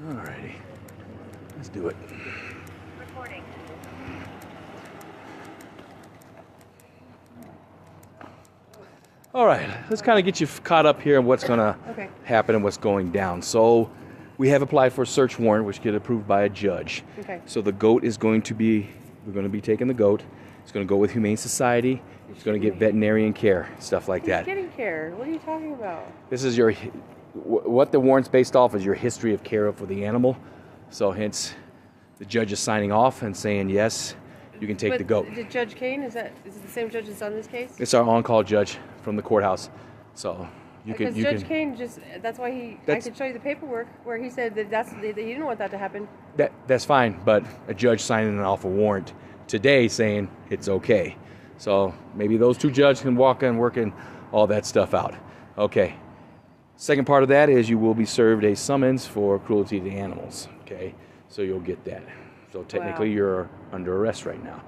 Alrighty. Let's do it. Recording. All right, let's kind of get you caught up here on what's going to happen and what's going down. So we have applied for a search warrant, which get approved by a judge. Okay. So the goat is going to be, we're going to be taking the goat. It's going to go with Humane Society. It's going to get veterinarian care, stuff like that. He's getting care. What are you talking about? This is your, what the warrant's based off is your history of care for the animal. So hence, the judge is signing off and saying, yes, you can take the goat. Did Judge Kane, is it the same judge that's on this case? It's our on-call judge from the courthouse. So you can... Because Judge Kane just, that's why I could show you the paperwork where he said that he didn't want that to happen. That's fine, but a judge signing off a warrant today saying it's okay. So maybe those two judges can walk in working all that stuff out. Okay. Second part of that is you will be served a summons for cruelty to animals. Okay. So you'll get that. So technically you're under arrest right now.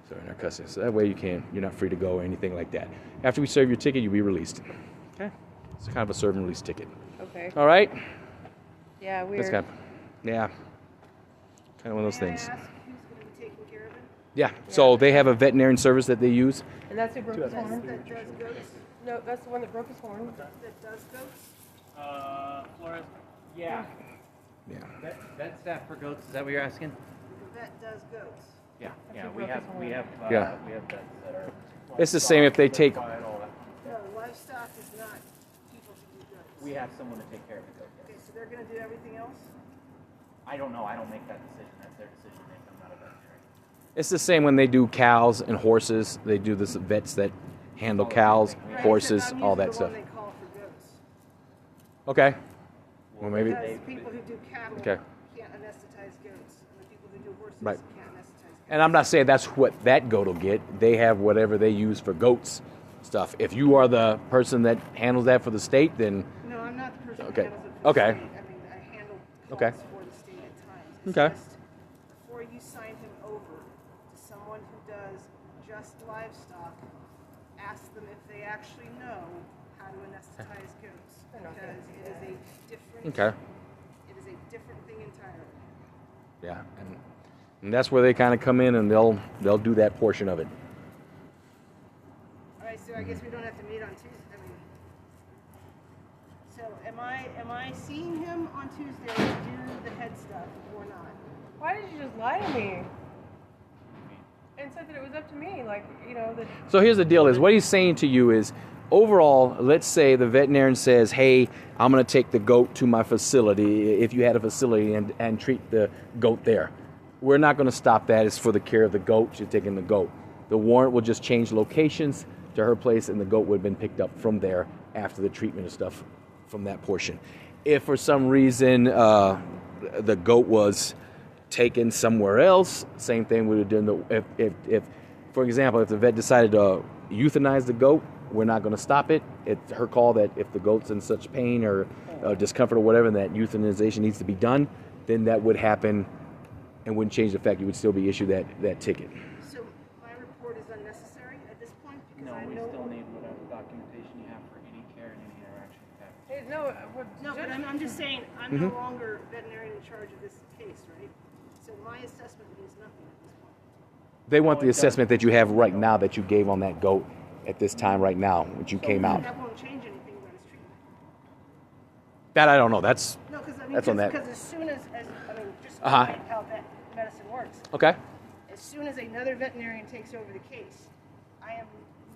So in our custody. So that way you're not free to go or anything like that. After we serve your ticket, you'll be released. Okay. It's kind of a serve and release ticket. Okay. All right. Yeah, weird. That's kind of one of those things. Ask who's going to be taking care of it? Yeah. So they have a veterinarian service that they use. And that's who broke his horn? That does goats? No, that's the one that broke his horn. That does goats? Flores. Yeah. Yeah. Vet staff for goats. Is that what you're asking? The vet does goats. Yeah. Yeah. who We broke have his horn. we have Yeah. we have vets that are. It's the same if they take. No, livestock is not people who do goats. We have someone to take care of the goat. Okay, Yes. so they're going to do everything else? I don't know. I don't make that decision. That's their decision to make. I'm not a veterinarian. It's the same when they do cows and horses. They do this vets that handle cows, Right, horses, except I'm all using that the stuff. one they call for goats. Okay. Well, maybe. Because people who do cattle Okay. can't anesthetize goats. And the people who do horses Right. can't anesthetize goats. And I'm not saying that's what that goat will get. They have whatever they use for goats stuff. If you are the person that handles that for the state, then No, I'm not the person Okay. who handles it for Okay. the state. I mean, I handle calls Okay. for the state at times. It's Okay. just before you sign him over to someone who does just livestock, ask them if they actually know how to anesthetize goats. They're not Because gonna it do is a different okay. it is a different thing entirely. Yeah. And that's where they kind of come in and they'll do that portion of it. All right, so I guess we don't have to meet on Tuesday. I mean, so am I seeing him on Tuesday to do the head stuff or not? Why did you just lie to me? And said that it was up to me, like, that... So here's the deal is what he's saying to you is overall, let's say the veterinarian says, hey, I'm going to take the goat to my facility, if you had a facility, and treat the goat there. We're not going to stop that. It's for the care of the goat. You're taking the goat. The warrant will just change locations to her place, and the goat would have been picked up from there after the treatment and stuff from that portion. If for some reason the goat was taken somewhere else, same thing we would do. If, for example, if the vet decided to euthanize the goat, we're not going to stop it. It's her call that if the goat's in such pain or discomfort or whatever, and that euthanization needs to be done, then that would happen and wouldn't change the fact you would still be issued that ticket. So my report is unnecessary at this point because No, I we know. still need whatever documentation you have for any care and any interaction you have. Hey, no, No, but I'm just saying I'm no longer veterinarian in charge of this case, right? So my assessment means nothing at this point. They want the assessment that you have right now that you gave on that goat at this time right now, which you came out. That won't change anything about his treatment. That I don't know. That's No, because I mean, That's on that. because as soon as I mean, just Uh-huh. like how vet medicine works. okay. As soon as another veterinarian takes over the case,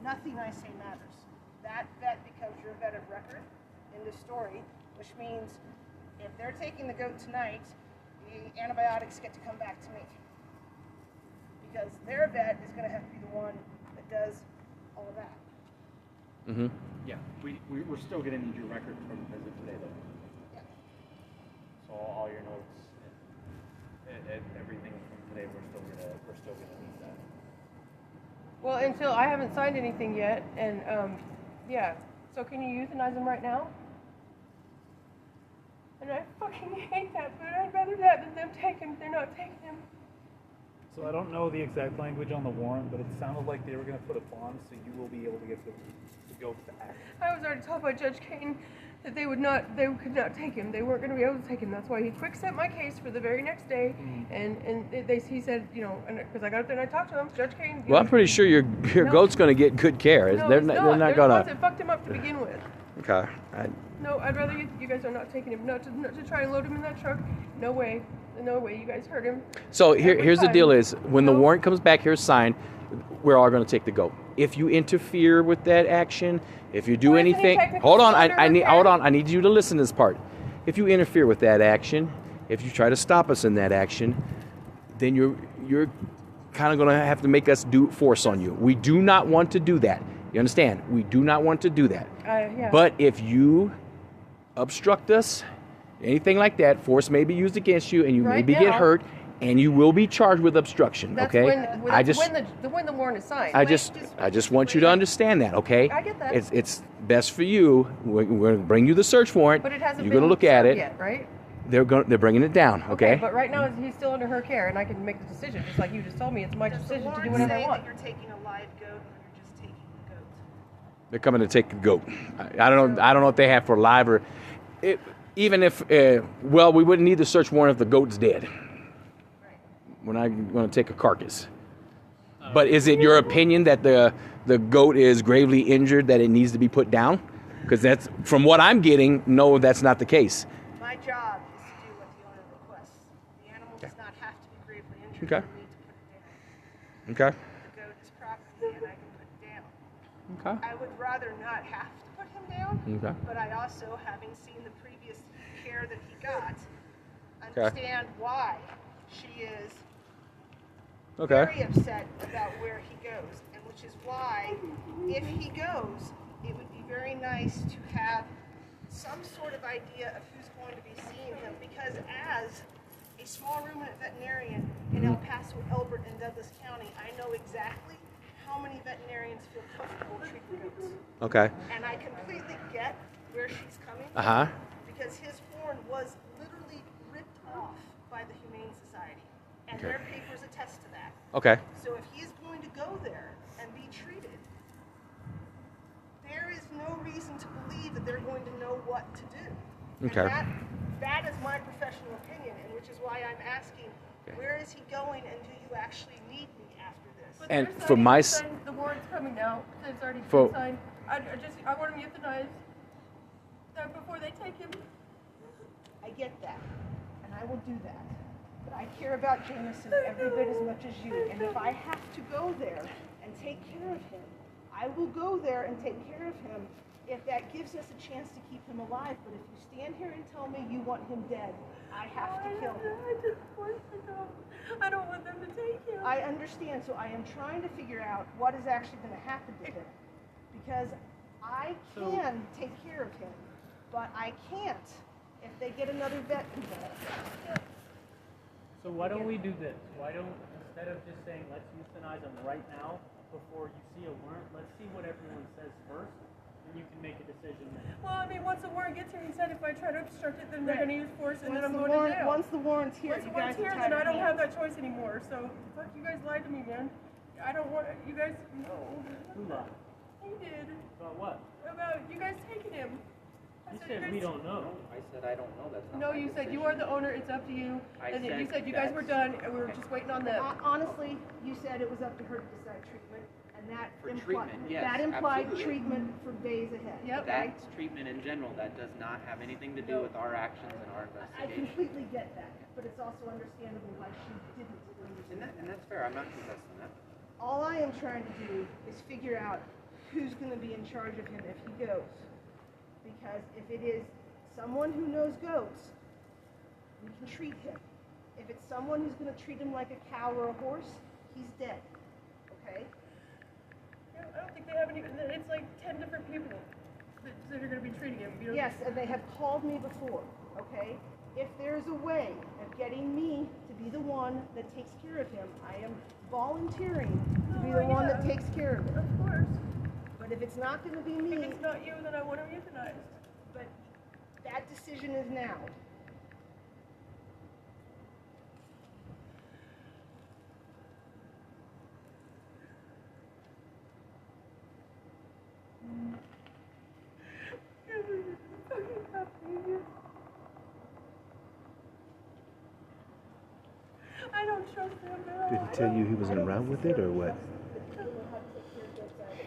nothing I say matters. That vet becomes your vet of record in the story, which means if they're taking the goat tonight, the antibiotics get to come back to me. Because their vet is going to have to be the one that does all of that. Mm-hmm. Yeah, we're still going to need your record from the visit today, though. Yeah. So all your notes and everything from today, we're still gonna need that. Well, until I haven't signed anything yet, and, yeah. So can you euthanize them right now? And I fucking hate that, but I'd rather that than them take him. They're not taking him. So I don't know the exact language on the warrant, but it sounded like they were going to put a bond, so you will be able to get the goat back. I was already told by Judge Kane that they could not take him. They weren't going to be able to take him. That's why he quick set my case for the very next day. He said, you know, because I got up there and I talked to him, Judge Kane. Well, I'm pretty sure your goat's going to get good care. No, they're it's not, not. they're not They're going the ones to. that fucked him up to begin with. Okay. No, I'd rather you guys are not taking him. Not to try and load him in that truck. No way. No way. You guys hurt him. So Every here's the time. deal: is when the No. warrant comes back here signed, we're all going to take the goat. If you interfere with that action, if you do Well, isn't he anything, technically hold on. still under I need repair? hold on. I need you to listen to this part. If you interfere with that action, if you try to stop us in that action, then you're kind of going to have to make us do force on you. We do not want to do that. You understand? We do not want to do that. Yeah. But if you obstruct us, anything like that, force may be used against you, and you Right maybe get now- hurt, and you will be charged with obstruction. that's okay? when the warrant is signed. I just want you to understand that. Okay? I get that. It's best for you. We're going to bring you the search warrant. But it hasn't You're been going to look at served it. yet, right? They're bringing it down. Okay? But right now he's still under her care, and I can make the decision, just like you just told me. It's my Does the decision to warrant do whatever I say want. that you're taking a live goat or you're just taking the goat? They're coming to take the goat. I don't know if they have for live or even if. Well, we wouldn't need the search warrant if the goat's dead. We're not going to take a carcass. But is it your opinion that the goat is gravely injured, that it needs to be put down? Because that's, from what I'm getting, no, that's not the case. My job is to do what the owner requests. The animal does not have to be gravely injured Okay. for me to put it down. Okay. The goat is property and I can put it down. Okay. I would rather not have to put him down, Okay. but I also, having seen the previous care that he got, understand why she is very upset about where he goes, and which is why, if he goes, it would be very nice to have some sort of idea of who's going to be seeing him, because as a small ruminant veterinarian in El Paso, Elbert, and Douglas County, I know exactly how many veterinarians feel comfortable treating goats. Okay. And I completely get where she's coming from, Uh-huh. because his horn was literally ripped off by the Humane Society, and their papers attest to that. Okay. So if he's going to go there and be treated, there is no reason to believe that they're going to know what to do. Okay. And that is my professional opinion, and which is why I'm asking, where is he going, and do you actually need me after this? But And they're for signing- my the warrant's coming now. It's already For- been signed. I want him euthanized before they take him. I get that, and I will do that. But I care about Jameson every bit as much as you, and if I have to go there and take care of him, I will go there and take care of him if that gives us a chance to keep him alive. But if you stand here and tell me you want him dead, I have to kill him. I just want to go. I don't want them to take him. I understand, so I am trying to figure out what is actually going to happen to him. Because I can take care of him, but I can't if they get another vet involved. So why don't we do this? Why don't, instead of just saying, let's euthanize him right now, before you see a warrant, let's see what everyone says first, and you can make a decision then. Well, I mean, once the warrant gets here, he said if I try to obstruct it, then they're going to use force, and then I'm going to jail. Once the warrant's here, Once the you guys warrant's here, are then I tied don't hands. have that choice anymore. So, fuck, you guys lied to me, man. I don't want you guys. No. Who lied? He did. About what? About you guys taking him. I You said said we don't know. I said I don't know. That's not No, my you said you decision. are the owner. It's up to you. I And then you said said you guys were that's- done, and we were just waiting on them. Honestly, you said it was up to her to decide treatment, and that For implied treatment, yes, that implied absolutely. treatment for days ahead. Yep. That's treatment in general. That does not have anything to do with our actions and our I investigation. completely get that, but it's also understandable why she didn't understand. And that's fair. I'm not contesting that. All I am trying to do is figure out who's going to be in charge of him if he goes. Because if it is someone who knows goats, we can treat him. If it's someone who's going to treat him like a cow or a horse, he's dead. Okay? Yeah, I don't think they have any. It's like 10 different people that are going to be treating him. You know? Yes, and they have called me before. Okay? If there's a way of getting me to be the one that takes care of him, I am volunteering to be the one that yeah. takes care of him. Of course. But if it's not going to be me, If it's not you, then I want him euthanized. but that decision is now. trust him now. Did he tell you he was en route with it or what?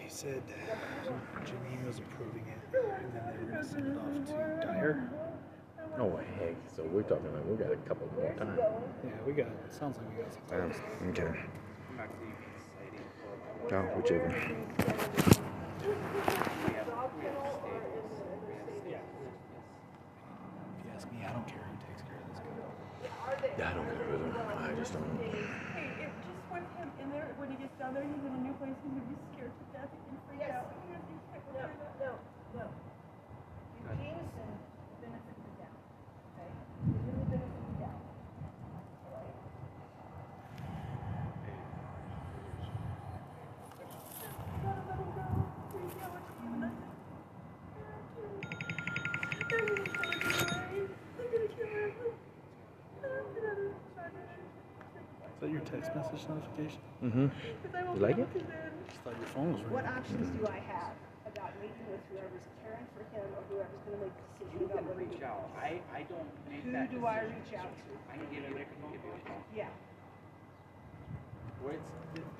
He said Janine was approving it, and then they were going to send it off to Dyer. Oh, heck. So we're talking about we got a couple more time. Yeah, we got. Sounds like we got some time. Okay. Back to you, Oh, whichever. If you ask me, I don't care who takes care of this guy. Yeah, I don't care either. I just don't. Hey, if just with him in there, when he gets down there, he's in a new place, he's gonna be scared to death and freak out. No. Give Jameson the benefit of the doubt. Okay? Give him the benefit of the doubt. All right? Gotta let him go. Please, yeah, what you doing? They're gonna kill him. They're gonna kill him. Is that your text message notification? Mm-hmm. You like it? I just thought your phone was What ringing. options do I have about meeting with whoever's caring for him or whoever's going to make the decision You about can what reach out. I don't make Who that do I decision. reach out to? I can give you a call. Yeah. Where it's,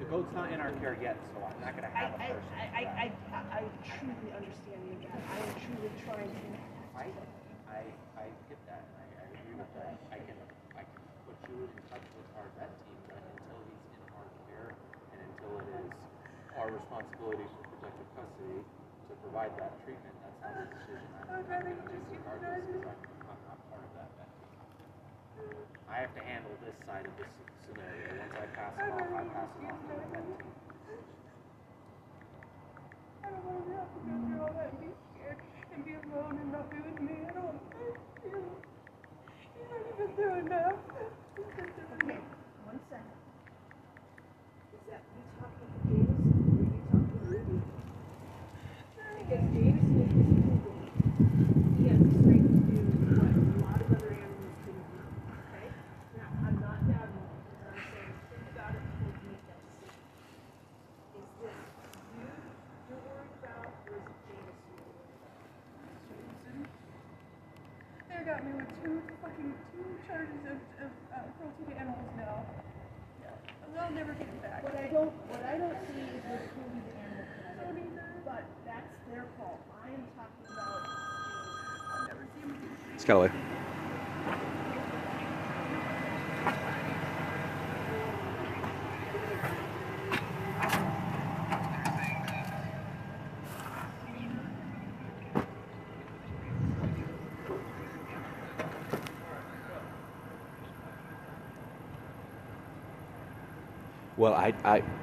the goat's not in our care yet, so I'm not gonna have a person. I truly understand you that. I am truly trying to. I get that. I agree with that. I can put you in touch with our vet team, but until he's in our care and until it is our responsibility for protective custody to provide that treatment, that's not a decision I'm going to make regardless, because I'm not part of that vet team. I have to handle this side of this scenario. Once I pass it off, I pass it off to the vet team. I don't want to have to go through all that and be scared and be alone and not be with me. I don't want to. He's already been through enough. Okay, 1 second. Is that you talking to Jameson or are you talking to Ruby? Because Jameson is disabled. He has the strength to do what a lot of other animals can do. Okay? Now, I'm not doubting you. But I'm saying think about it before you make that decision. Is this you you're worried about or is it Jameson you're worried about? They got me with two charges of cruelty to animals now. Yeah. I'll never get it back. What I don't see is with cruelty to animals. But that's their fault. I am talking about Jameson. I'll never see him again. Scalloway.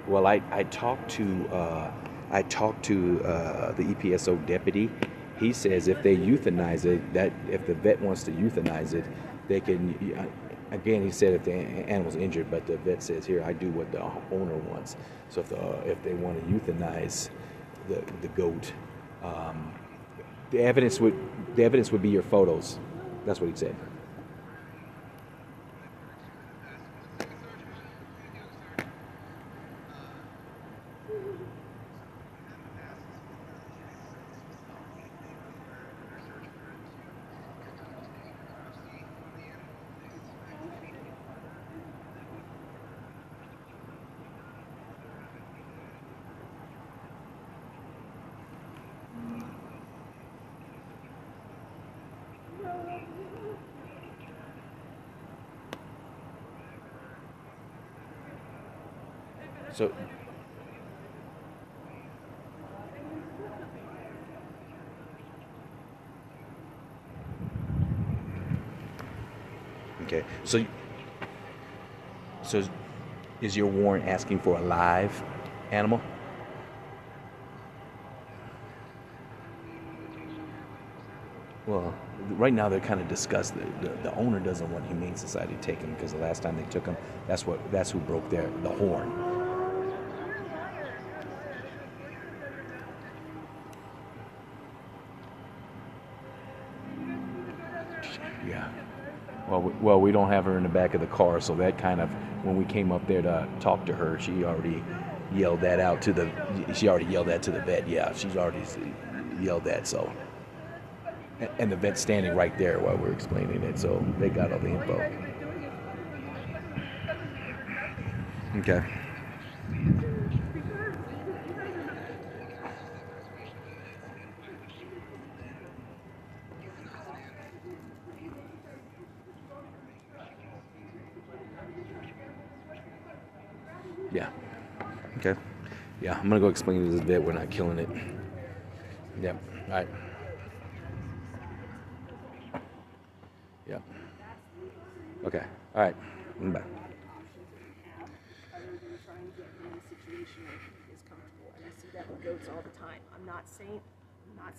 Well, I talked to the EPSO deputy. He says if they euthanize it, that if the vet wants to euthanize it, they can. Again, he said if the animal's injured, but the vet says here I do what the owner wants. So if they want to euthanize the goat, the evidence would be your photos. That's what he said. So, okay. So is your warrant asking for a live animal? Well, right now they're kind of discussed. The owner doesn't want Humane Society to take him because the last time they took him, that's who broke the horn. Yeah. Well, we don't have her in the back of the car, so that kind of, when we came up there to talk to her, she already yelled that to the vet. Yeah, she's already yelled that, so. And the vet's standing right there while we're explaining it, so they got all the info. Okay. Yeah. Okay. Yeah, I'm gonna go explain to this vet we're not killing it. Yep. All right. Yep. Okay. All right. Bye. Other than try and get him in a situation where he is comfortable, and I see that with goats all the time. I'm not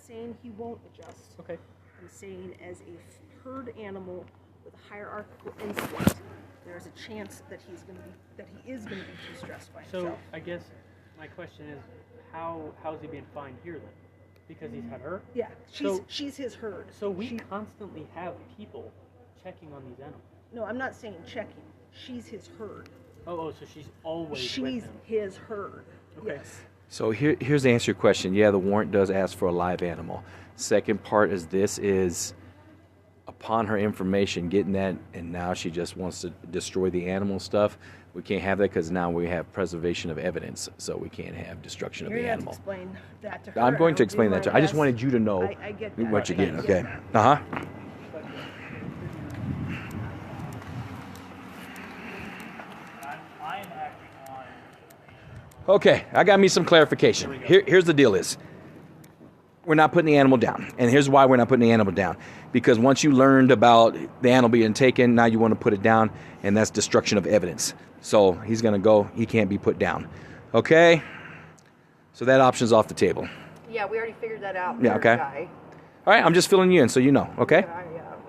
saying he won't adjust. Okay. I'm saying as a herd animal with a hierarchical instinct, there's a chance that he is going to be too stressed by So himself. I guess my question is, how's he being fined here then? Because he's had her. Yeah, So- she's his herd. So we constantly have people checking on these animals. No, I'm not saying checking. She's his herd. Oh, so she's always with She's him. his herd. Okay. Yes. So here's the answer to your question. Yeah, the warrant does ask for a live animal. Second part is this is upon her information getting that, and now she just wants to destroy the animal stuff. We can't have that because now we have preservation of evidence, so we can't have destruction You're of the going to have to animal. explain that to her. I'm going to I'll explain do that to my her. I just best. wanted you to know I get that. what you get. Thank Okay. Uh-huh. I am acting on. Okay, I got me some clarification. Here's the deal is, we're not putting the animal down. And here's why we're not putting the animal down. Because once you learned about the animal being taken, now you want to put it down, and that's destruction of evidence. So he's going to go, he can't be put down. Okay? So that option's off the table. Yeah, we already figured that out. Yeah, okay. All right, I'm just filling you in so you know, okay?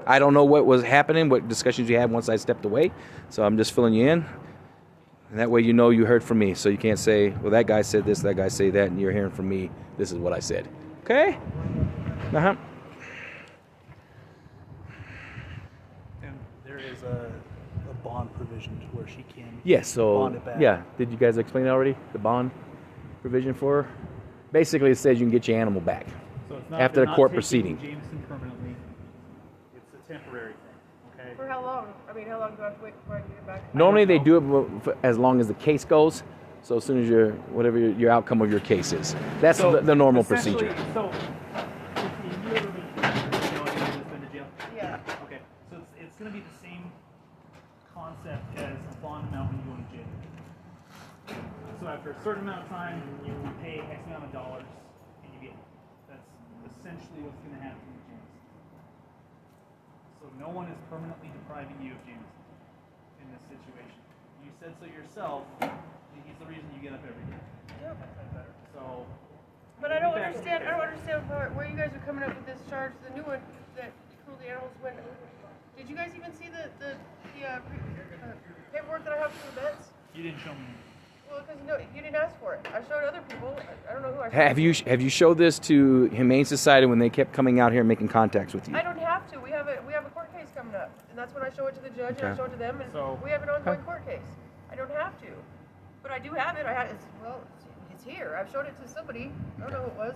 I don't know what was happening, what discussions you had once I stepped away. So I'm just filling you in. And that way you know you heard from me. So you can't say, well, that guy said this, that guy say that, and you're hearing from me, this is what I said. Okay? Uh-huh. And there is a bond provision to where she can Yes, so, bond it back. yeah. Did you guys explain it already? The bond provision for her? Basically, it says you can get your animal back. So it's not, After they're the not court taking proceeding. Jameson permanently. It's a temporary thing. Okay. For how long? I mean, how long do I have to wait before I can get back? Normally, they do it for as long as the case goes. So as soon as whatever your outcome of your case is. That's So, the normal essentially- procedure. So, if you ever been, anyone who's been to jail? Yeah. Okay, so it's going to be the same concept as a bond amount when you go to jail. So after a certain amount of time, you pay X amount of dollars and you get it. That's essentially what's going to happen with Jameson. So no one is permanently depriving you of Jameson in this situation. You said so yourself. He's the reason you get up every day. So. But I don't understand. I don't understand where you guys are coming up with this charge. The new one that cruelty animals went. Did you guys even see the paperwork that I have for the vets? You didn't show me. Well, because you didn't ask for it. I showed other people. I don't know who I showed. Have you showed this to Humane Society when they kept coming out here and making contacts with you? I don't have to. We have a court case coming up, and that's when I show it to the judge and I Okay. show it to them, and So- we have an ongoing court case. I don't have to, but I do have it. It's here. I've showed it to somebody. I don't know who it was.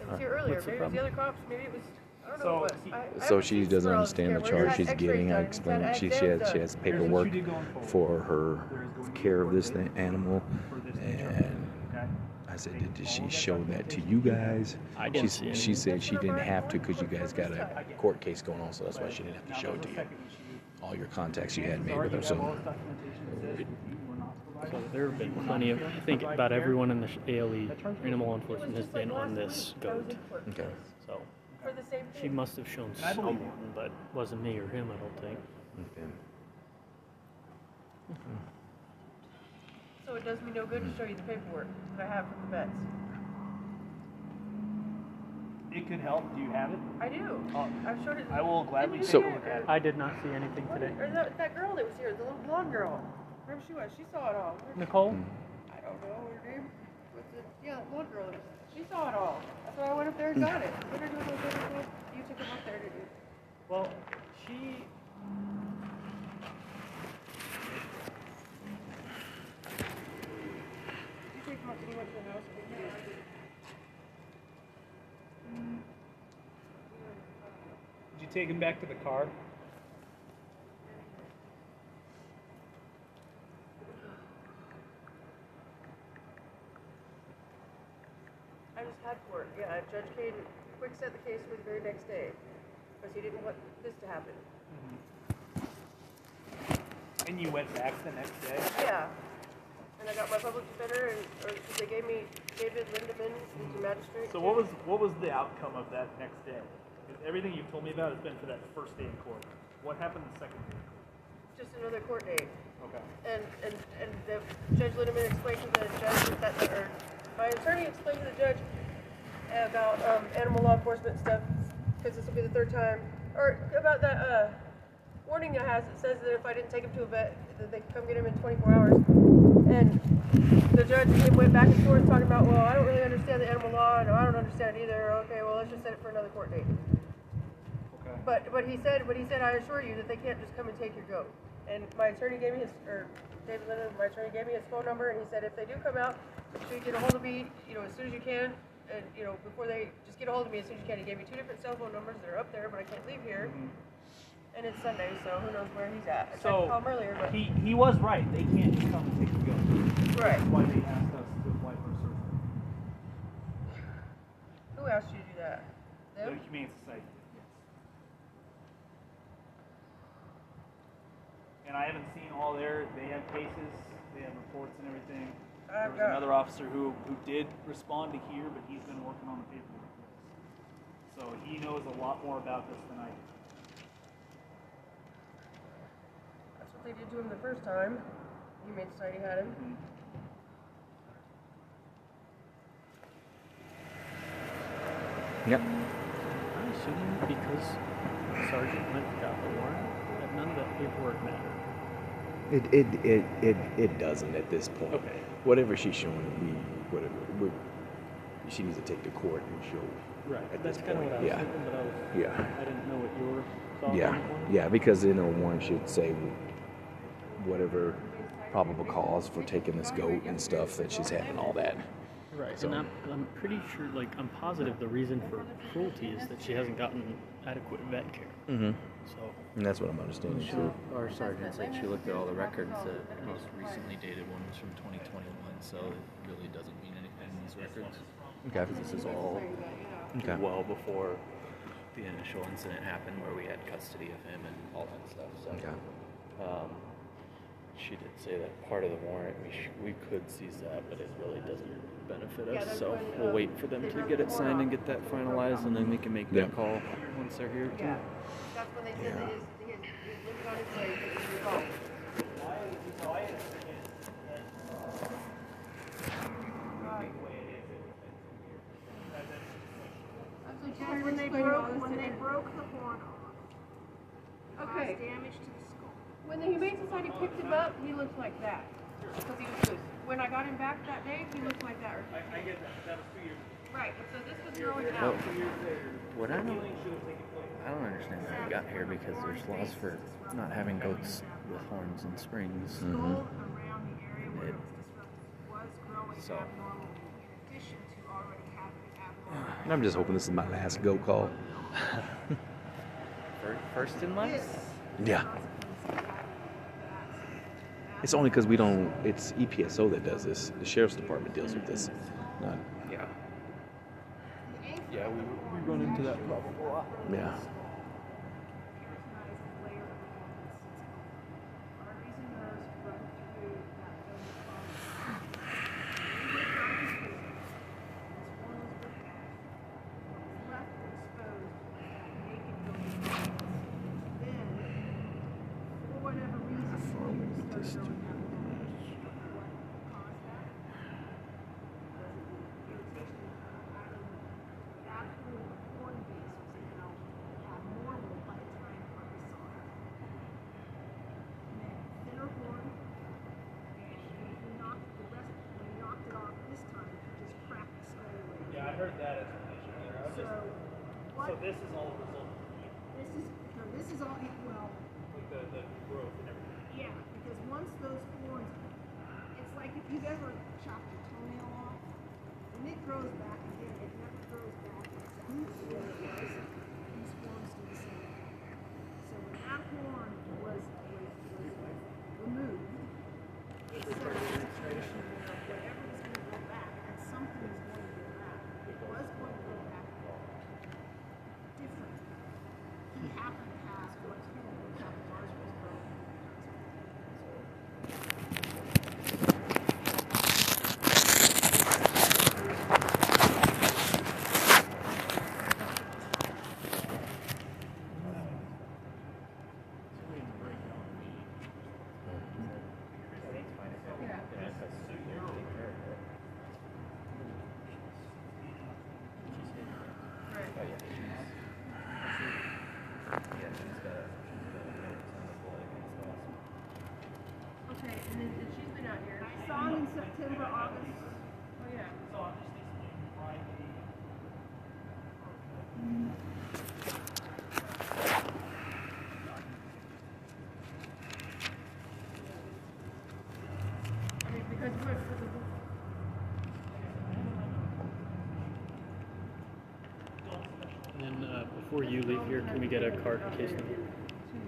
It was here earlier. what's the Maybe it was the problem? other cops. Maybe it was. I don't know So who it he- was. I So haven't she seen doesn't Sparrows understand the care. charge Where's she's that getting. I X-ray explained done? she He's has had exams paperwork Here's what you do going forward. for her There is going to be care of court this date animal, for this nature. and Okay? I said, did she show that to you guys? I didn't see She anything. said she didn't have to because you guys got a court case going on, so that's why she didn't have to Now, show it to there's a you. second issue. All your contacts you had made Sorry, with her. you have all So this documentation that says you were not providing. So there have been plenty of, I think about everyone in the ALE animal enforcement has been on this goat. okay. So For the same she thing. must have shown I believe someone, but wasn't me or him, I don't think. Okay. So it does me no good to show you the paperwork that I have from the vets. It could help. Do you have it? I do. Oh, I've showed it. I will gladly Didn't take you a see look it? at it. I did not see anything today. Or that girl that was here, the little blonde girl. Wherever she was, she saw it all. Nicole? I don't know her name. Yeah, the blonde girl. She saw it all. That's why I went up there and got it. What are you doing with it? You took him up there, didn't you? Well, she. You take him up and he went to the house. Did you take him back to the car? just had court. Yeah, Judge Kane quick set the case for the very next day because he didn't want this to happen. And you went back the next day? Yeah. And I got my public defender, they gave me David Lindemann, who's a magistrate. So what was the outcome of that next day? Because everything you've told me about has been for that first day in court. What happened the second day? Just another court date. Okay. And Judge Lindemann explained to the judge or my attorney explained to the judge about animal law enforcement stuff, because this will be the third time, or about that warning that has. It says that if I didn't take him to a vet, that they could come get him in 24 hours. And the judge and him went back and forth talking about, well, I don't really understand the animal law, and I don't understand it either. Okay, well, let's just set it for another court date. Okay. But he said, I assure you that they can't just come and take your goat. And my attorney gave me David Lennon, my attorney gave me his phone number, and he said if they do come out, make sure you get a hold of me, as soon as you can, and before they just get a hold of me as soon as you can. He gave me 2 different cell phone numbers that are up there, but I can't leave here. And it's Sunday, so who knows where he's at. I tried to call him earlier, but he was right. They can't just come and take the goat. right. That's why they asked us to apply for a search warrant. Who asked you to do that? The Them? Humane Society. Yes. And I haven't seen all they have cases, they have reports and everything. There was another officer who did respond to here, but he's been working on the paperwork for this. So he knows a lot more about this than I do. That's what they did to him the first time. Humane Society had him. Yep. I'm assuming because Sergeant went and got the warrant, that none of that paperwork mattered. It doesn't at this point. Okay. Whatever she's showing, she needs to take to court and show. Right. At That's this kind of point. what I was Yeah. thinking, but I didn't know what your thought Yeah, on it was. yeah, because one should say whatever probable cause for taking this goat and stuff that she's had and all that. Right, So- and I'm pretty sure, I'm positive the reason for cruelty is that she hasn't gotten adequate vet care. Mm-hmm. So, And that's what I'm understanding too. Our sergeant said she looked at all the records. The most recently dated one was from 2021, so it really doesn't mean anything in these records. Okay. This is all Okay. well before the initial incident happened where we had custody of him and all that stuff. So, Okay. she did say that part of the warrant we could seize that, but it really doesn't benefit us. that's So when, we'll wait for them to get it signed and get that finalized, and then we can make that Yeah. call once they're here too. Yeah. That's when they said that he's living on his way to the phone. When they broke the horn off, Okay. caused damage to the skull. When the Humane Society picked him up, he looked like that. Because he was loose. When I got him back that day, he looked like that. I get that. That was 2 years ago. Right, so this was growing Well, out. 2 years later, what I don't, healing should have taken place. I don't understand how we got here because there's laws for not having goats with horns and springs. Skull around the area where it was disrupted was growing So. abnormally in addition to already having abnormal. And I'm just hoping this is my last goat call. First and last? Yeah. It's only because it's EPSO that does this. The Sheriff's Department deals with this. Not, Yeah. Yeah, we run into that problem a lot. yeah. Yeah, I heard that explanation earlier. So this is all a result of This is all, well, like the growth and everything. yeah, because once those horns, it's like if you've ever chopped your toenail off, when it grows back again, it never grows back exactly the way it was. These horns do the same thing. So when that horn was removed, it set a situation where whatever was going to go back, and something was going to go back. Oh yeah, she's got a notice on the boy against us. Okay, and then and she's been out here. I saw him in September, August. Oh yeah. So I'm just thinking Friday. I mean, because what? And then before you leave here, can we get a card case number? 2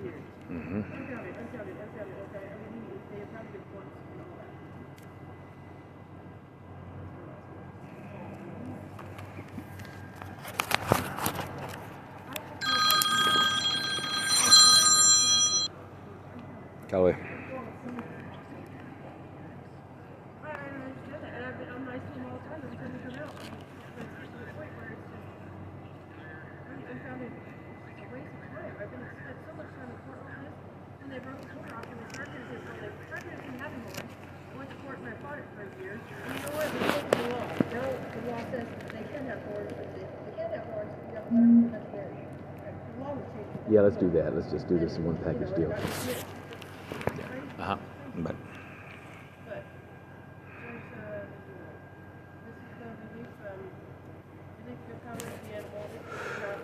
years. Mm-hmm. Unfounded. Okay. I mean, they have probably been points and all that. Callaway. I understand that, and I'm nice to them all the time every time they come out. But it's to the point where it's just, I found it a waste of time. I've been spent so much time in court on this. When they broke the court off and they started this, well, they started it and having one. I went to court and I fought it for a year. And you know what? They changed the law. Now the law says that they can have horns, but they can't have horns if you have letter from the veterinary. The law was changed. Yeah, let's do that. Let's just do this in one package deal. Uh-huh. But But there's this is the release from release your power of the animal. This is not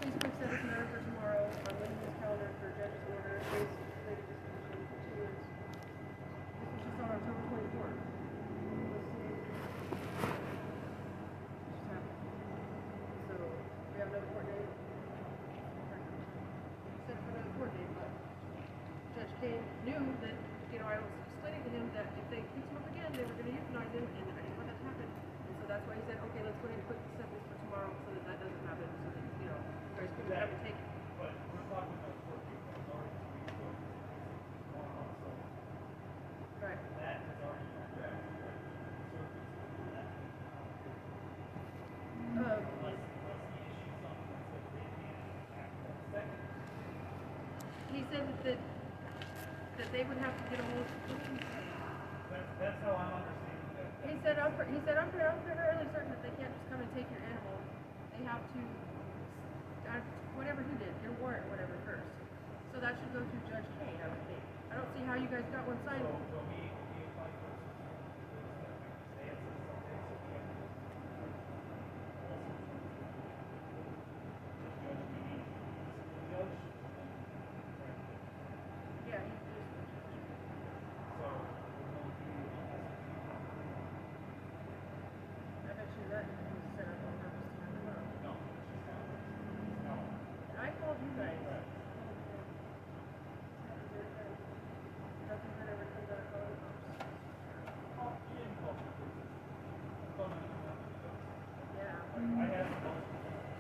please quick set this matter for tomorrow on Wednesday's calendar for judge's order. Case related disposition continuance. This was just on October 24th. So we have another court date. Set for another court date, but Judge Kane knew that, I was explaining to him that if they picked him up again, they were going to euthanize him, and I didn't want that to happen. And so that's why he said, okay, let's go ahead and set this for tomorrow so that that doesn't happen, so that, you guys couldn't have to take it. But we're talking about court date that was already 3 weeks ago. Right. That has already been addressed. He said that they would have to get a hold of That's how I'm understanding that. He said, I'm fairly certain that they can't just come and take your animal. They have to, whatever he did, your warrant, whatever, first. So that should go through Judge Kane, I would think. I don't see how you guys got one signed. Yeah, he's I bet you that was set up on purpose to have them up. I called you guys. Nothing that ever comes out of calling them. Yeah.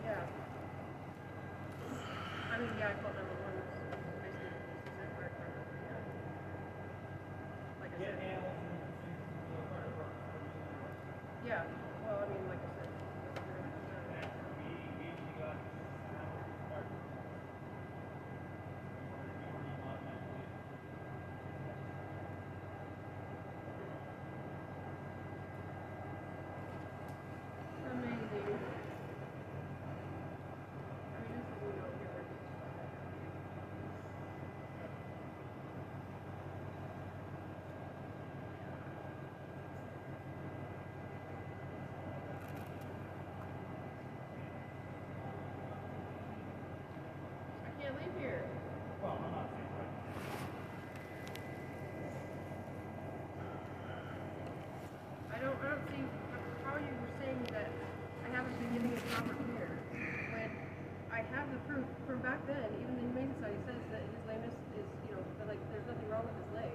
Yeah. I mean, yeah, I called number one. Basically, said fire department. Yeah. Like I said. Yeah. Well, I mean, like I said. Amazing. I mean, this is what we don't get right. I can't leave here. Well, I'm not saying that. I don't see how you were saying that I haven't been giving it proper care when I have the proof from back then. Even the Humane Society says that his lameness is, that, like there's nothing wrong with his leg.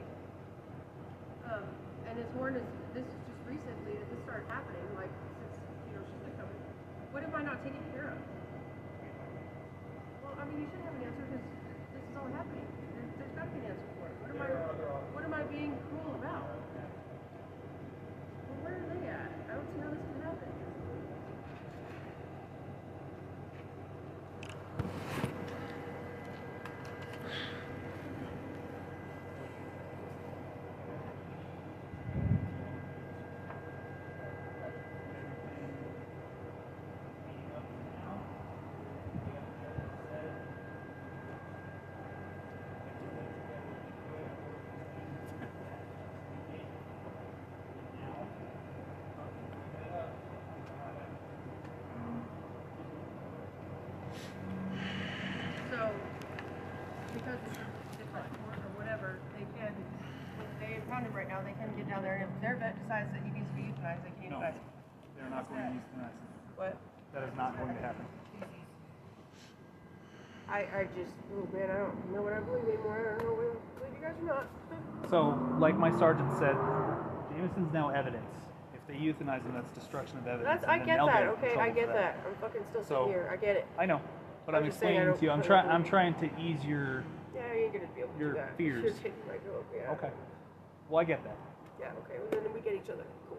And his horn is. This is just recently that this started happening. Like since she's been coming. What am I not taking care of? Well, I mean, you should have an answer because this is all happening. There's got to be an answer for it. What am I being cruel about? Well, where are they at? I don't see how this can happen. because it's a different court or whatever, they can, if they impound him right now, they can get down there, and if their vet decides that he needs to be euthanized, they can No, euthanize him. they're not going to euthanize him. What? That is not going to happen. I just, oh man, I don't know what I believe anymore. I don't know whether I believe you guys or not. So, like my sergeant said, Jameson's now evidence. If they euthanize him, that's destruction of evidence. I and then get they'll that, in okay, trouble I for get that. I'm fucking still So- sitting here. I get it. I know, but I'm I'm just saying I explaining to you. don't I'm put it trying to ease your. Yeah, you ain't gonna be able to Your do that. fears. You're taking my goat, yeah. Okay. Well, I get that. Yeah, okay, well then we get each other. Cool.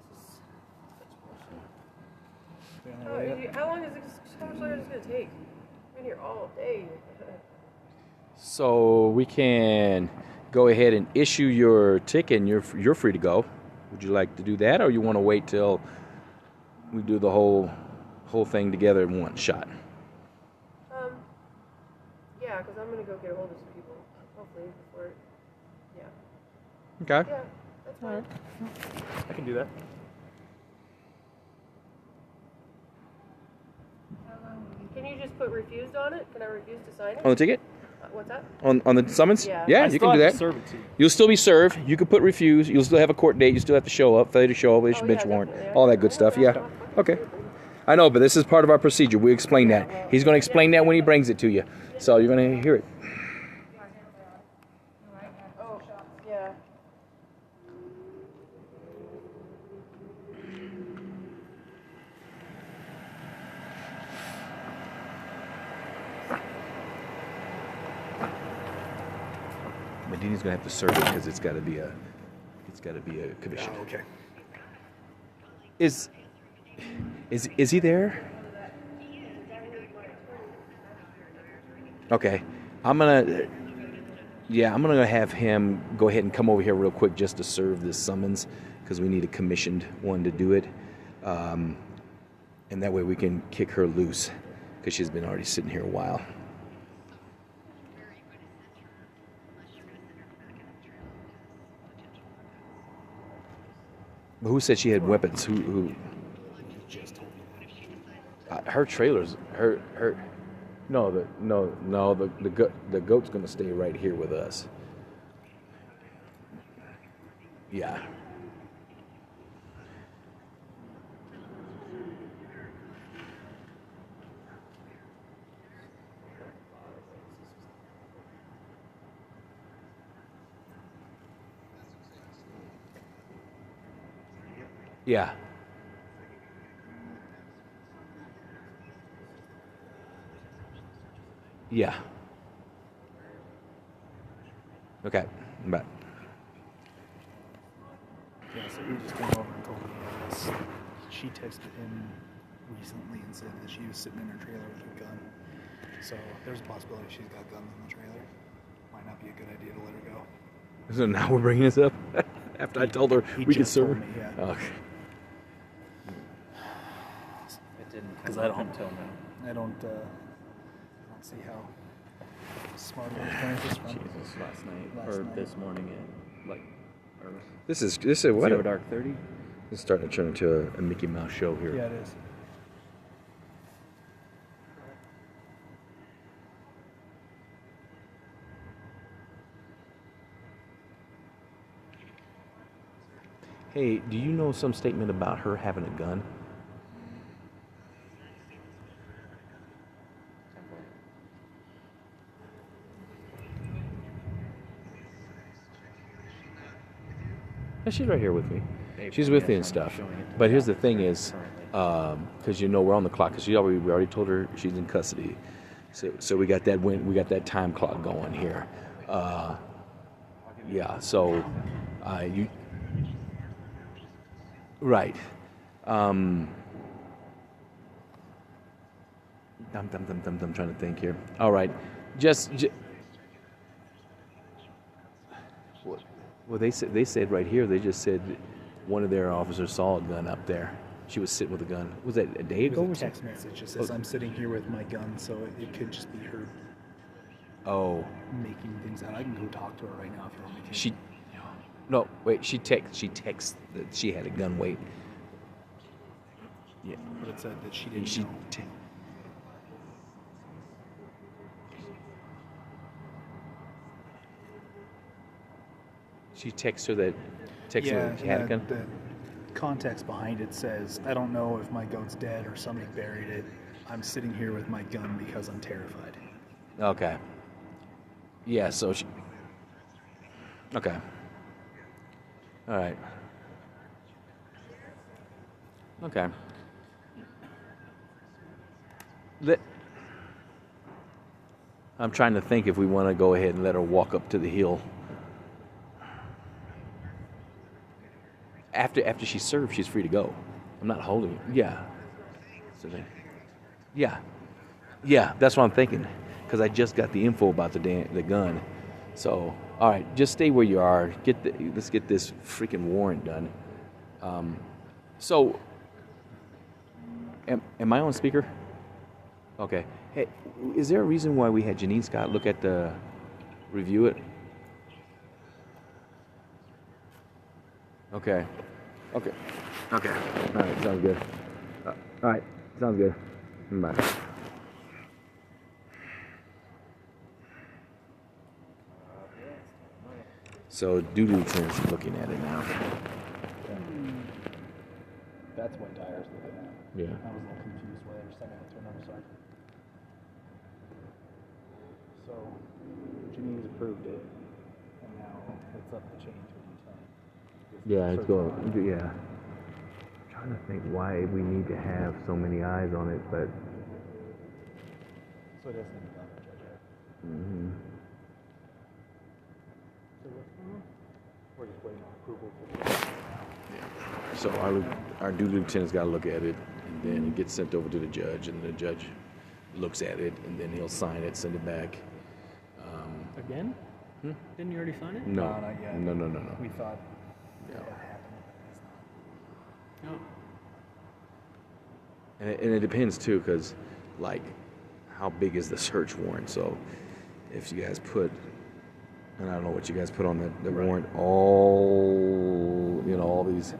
This is such bullshit. How long is this, how much longer is this gonna take? I've been here all day. So we can go ahead and issue your ticket, and you're free to go. Would you like to do that, or you want to wait till we do the whole thing together in one shot? Yeah, because I'm gonna go get a hold of some people, hopefully before. Yeah. Okay. Yeah, that's fine. I can do that. Can you just put refused on it? Can I refuse to sign it? On the ticket? What's that? On the summons? Yeah. Yeah, I you still can do have that. to serve it to you. You'll still be served. You can put refuse. You'll still have a court date. You still have to show up. Failure to show up. Issue bench warrant. definitely. All that good stuff. Yeah. Okay. I know, but this is part of our procedure. We explain that. He's going to explain that when he brings it to you. So you're going to hear it. Oh, yeah. Medina's going to have to serve it because it's got to be a commission. Oh, okay. Is he there? Okay. I'm gonna have him go ahead and come over here real quick just to serve this summons because we need a commissioned one to do it, and that way we can kick her loose because she's been already sitting here a while. But who said she had weapons? Who? Her trailers. Her. No, the goat's gonna stay right here with us. Yeah. Yeah. Yeah. Okay. I'm back. Yeah, so he just came over and told me this. She texted him recently and said that she was sitting in her trailer with her gun. So there's a possibility she's got guns in the trailer. Might not be a good idea to let her go. So now we're bringing this up after I told her He we could just told serve. me, yeah. Okay. It didn't come 'Cause up I don't- until now. I don't see how smart it was going this from. Jesus, last night Last or night. this morning at like or This is what? Zero Dark 30. It's starting to turn into a Mickey Mouse show here. Yeah, it is. Hey, do you know some statement about her having a gun? Yeah, she's right here with me. She's with me and stuff. But here's the thing is, because we're on the clock. Because we already told her she's in custody. So we got that time clock going here. Yeah. So you. Right. I'm trying to think here. All right. Well, they said right here. They just said one of their officers saw a gun up there. She was sitting with a gun. Was that a day It ago? was Or a text something? message. It says, Oh. I'm sitting here with my gun, so it could just be her Oh, making things out. I can go talk to her right now if you want me to. she. No, wait. She texted that she had a gun. Wait. Yeah. But it said that she didn't She. know. She texts her that she had a gun. The context behind it says, I don't know if my goat's dead or somebody buried it. I'm sitting here with my gun because I'm terrified. Okay. Yeah, so she... Okay. All right. Okay. I'm trying to think if we want to go ahead and let her walk up to the hill. After she's served, she's free to go. I'm not holding it. Yeah. Yeah, that's what I'm thinking. Because I just got the info about the gun. So, all right, just stay where you are. Let's get this freaking warrant done. So, am I on speaker? Okay. Hey, is there a reason why we had Janine Scott review it? Okay. All right, sounds good. All right, sounds good. Bye. So, Duty Lieutenant's looking at it now. That's what Dyer's looking at. Yeah. I was a little confused why they were sending it to another side. So, Janine's approved it, and now it's up the chain to a lieutenant. Yeah, it's going. Yeah. I'm trying to think why we need to have so many eyes on it, but. So it doesn't need to be done for Judge Eric. Mm-hmm. So what's going on? We're just waiting on approval for So our duty lieutenant's got to look at it, and then it gets sent over to the judge, and the judge looks at it, and then he'll sign it, send it back. Again? Didn't you already sign it? No, not yet. no. We thought Yeah. that happened, but it's not. No. And it depends too, because like, how big is the search warrant? So if you guys put, and I don't know what you guys put on the warrant, all these,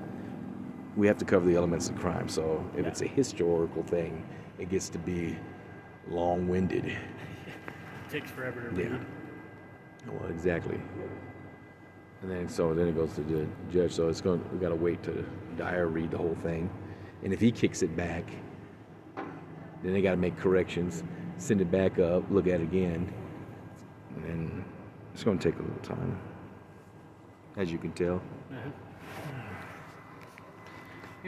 we have to cover the elements of crime. So if it's a historical thing, it gets to be long-winded. Takes forever to read. Yeah. Well, exactly. And then it goes to the judge. So we got to wait to Dyer read the whole thing, and if he kicks it back, then they got to make corrections, send it back up, look at it again, and then it's going to take a little time, as you can tell. Uh-huh.